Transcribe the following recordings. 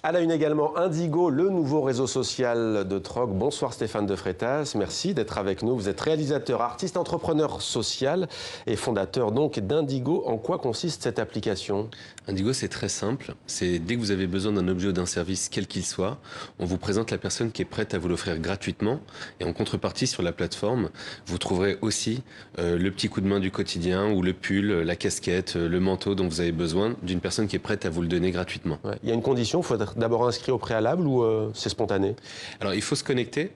À la une également, Indigo, le nouveau réseau social de Troc. Bonsoir Stéphane de Freitas, merci d'être avec nous. Vous êtes réalisateur, artiste, entrepreneur social et fondateur donc d'Indigo. En quoi consiste cette application? Indigo, c'est très simple. C'est dès que vous avez besoin d'un objet ou d'un service, quel qu'il soit, on vous présente la personne qui est prête à vous l'offrir gratuitement. Et en contrepartie, sur la plateforme, vous trouverez aussi le petit coup de main du quotidien ou le pull, la casquette, le manteau dont vous avez besoin d'une personne qui est prête à vous le donner gratuitement. Ouais. Il y a une condition, il faut être d'abord inscrit au préalable ou c'est spontané? Alors, il faut se connecter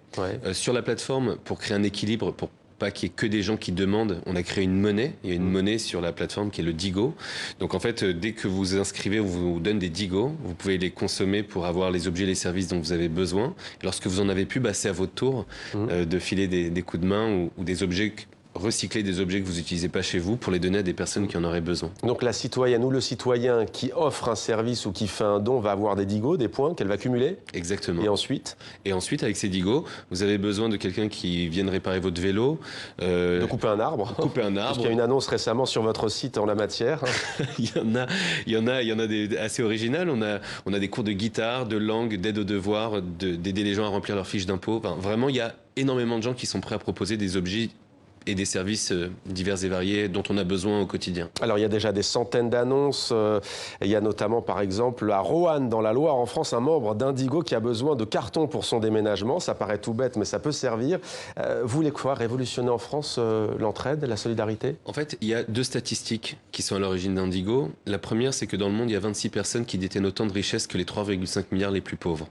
sur la plateforme pour créer un équilibre, pour pas qu'il y ait que des gens qui demandent. On a créé une monnaie. Il y a une monnaie sur la plateforme qui est le Digo. Donc en fait, dès que vous vous inscrivez, on vous donne des Digo. Vous pouvez les consommer pour avoir les objets et les services dont vous avez besoin. Et lorsque vous en avez plus, c'est à votre tour de filer des coups de main ou des objets, recycler des objets que vous n'utilisez pas chez vous pour les donner à des personnes qui en auraient besoin. Donc la citoyenne ou le citoyen qui offre un service ou qui fait un don va avoir des Digo, des points qu'elle va cumuler. Exactement. Et ensuite, avec ces Digo, vous avez besoin de quelqu'un qui vienne réparer votre vélo. De couper un arbre. Couper un arbre. Puisqu'il y a une annonce récemment sur votre site en la matière. Il y en a des assez originales. On a des cours de guitare, de langue, d'aide aux devoirs, d'aider les gens à remplir leurs fiches d'impôt. Enfin, vraiment, il y a énormément de gens qui sont prêts à proposer des objets et des services divers et variés dont on a besoin au quotidien. Alors il y a déjà des centaines d'annonces. Il y a notamment par exemple à Roanne dans la Loire en France un membre d'Indigo qui a besoin de carton pour son déménagement. Ça paraît tout bête mais ça peut servir. Vous voulez quoi? Révolutionner en France l'entraide, la solidarité? En fait, il y a deux statistiques qui sont à l'origine d'Indigo. La première, c'est que dans le monde, il y a 26 personnes qui détiennent autant de richesses que les 3,5 milliards les plus pauvres.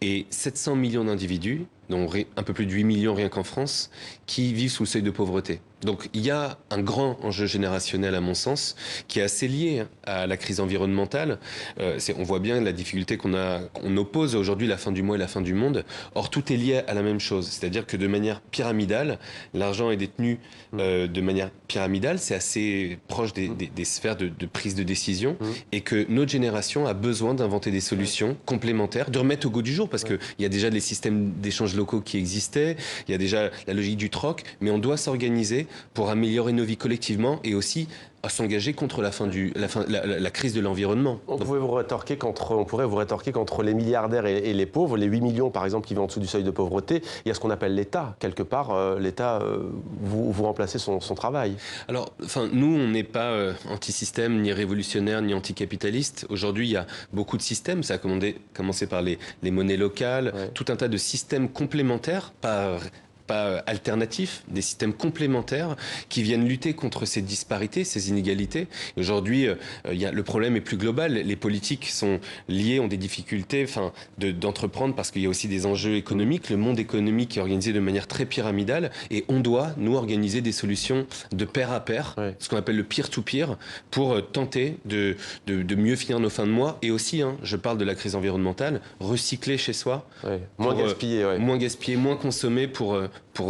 Et 700 millions d'individus, dont un peu plus de 8 millions rien qu'en France, qui vivent sous le seuil de pauvreté. Donc il y a un grand enjeu générationnel à mon sens, qui est assez lié à la crise environnementale. On voit bien la difficulté qu'on oppose aujourd'hui la fin du mois et la fin du monde. Or tout est lié à la même chose, c'est-à-dire que de manière pyramidale, l'argent est détenu de manière pyramidale, c'est assez proche des sphères de prise de décision, et que notre génération a besoin d'inventer des solutions complémentaires, de remettre au goût du jour, parce qu'il y a déjà des systèmes d'échanges locaux qui existaient, il y a déjà la logique du troc, mais on doit s'organiser pour améliorer nos vies collectivement et aussi à s'engager contre la crise de l'environnement. On pourrait vous rétorquer qu'entre les milliardaires et les pauvres, les 8 millions par exemple qui vivent en dessous du seuil de pauvreté, il y a ce qu'on appelle l'État. Quelque part, l'État, vous remplacez son travail. Alors, nous, on n'est pas anti-système, ni révolutionnaire, ni anticapitaliste. Aujourd'hui, il y a beaucoup de systèmes. Ça a commencé par les monnaies locales, tout un tas de systèmes complémentaires, pas alternatifs, des systèmes complémentaires qui viennent lutter contre ces disparités, ces inégalités. Aujourd'hui, le problème est plus global. Les politiques sont liées, ont des difficultés d'entreprendre parce qu'il y a aussi des enjeux économiques. Le monde économique est organisé de manière très pyramidale et on doit, nous, organiser des solutions de pair à pair, ce qu'on appelle le peer-to-peer, pour tenter de mieux finir nos fins de mois. Et aussi, je parle de la crise environnementale, recycler chez soi. Moins gaspiller. Moins gaspiller, moins consommer pour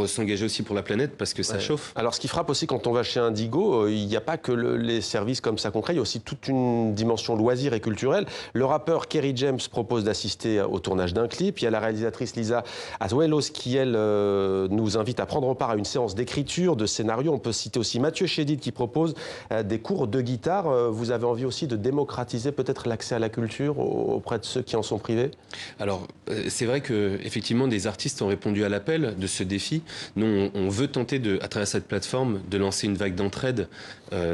s'engager aussi pour la planète parce que ça chauffe. Alors ce qui frappe aussi quand on va chez Indigo, il n'y a pas que les services comme ça concrets, il y a aussi toute une dimension loisir et culturelle. Le rappeur Kerry James propose d'assister au tournage d'un clip. Il y a la réalisatrice Lisa Azuelos qui, elle, nous invite à prendre part à une séance d'écriture, de scénario. On peut citer aussi Mathieu Chédid qui propose des cours de guitare. Vous avez envie aussi de démocratiser peut-être l'accès à la culture auprès de ceux qui en sont privés? Alors, c'est vrai qu'effectivement, des artistes ont répondu à l'appel de ce défi. Nous, on veut tenter, à travers cette plateforme, de lancer une vague d'entraide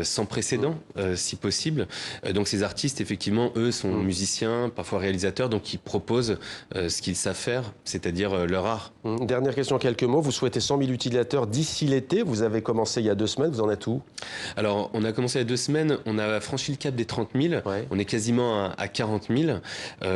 sans précédent, si possible. Donc ces artistes, effectivement, eux, sont musiciens, parfois réalisateurs, donc ils proposent ce qu'ils savent faire, c'est-à-dire leur art. Dernière question, quelques mots. Vous souhaitez 100 000 utilisateurs d'ici l'été. Vous avez commencé il y a 2 semaines. Vous en êtes où? Alors, on a commencé il y a 2 semaines. On a franchi le cap des 30 000. On est quasiment à 40 000.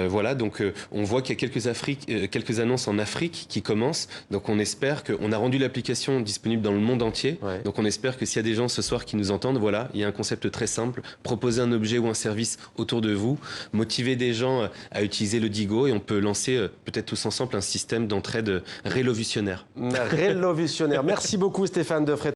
Voilà, donc on voit qu'il y a quelques annonces en Afrique qui commencent. Donc on espère qu'on a rendu l'application disponible dans le monde entier. Donc on espère que s'il y a des gens ce soir qui nous entendent, voilà, il y a un concept très simple. Proposer un objet ou un service autour de vous, motiver des gens à utiliser le Digo et on peut lancer peut-être tous ensemble un système d'entraide révolutionnaire. Révolutionnaire. Merci beaucoup Stéphane de Freitas.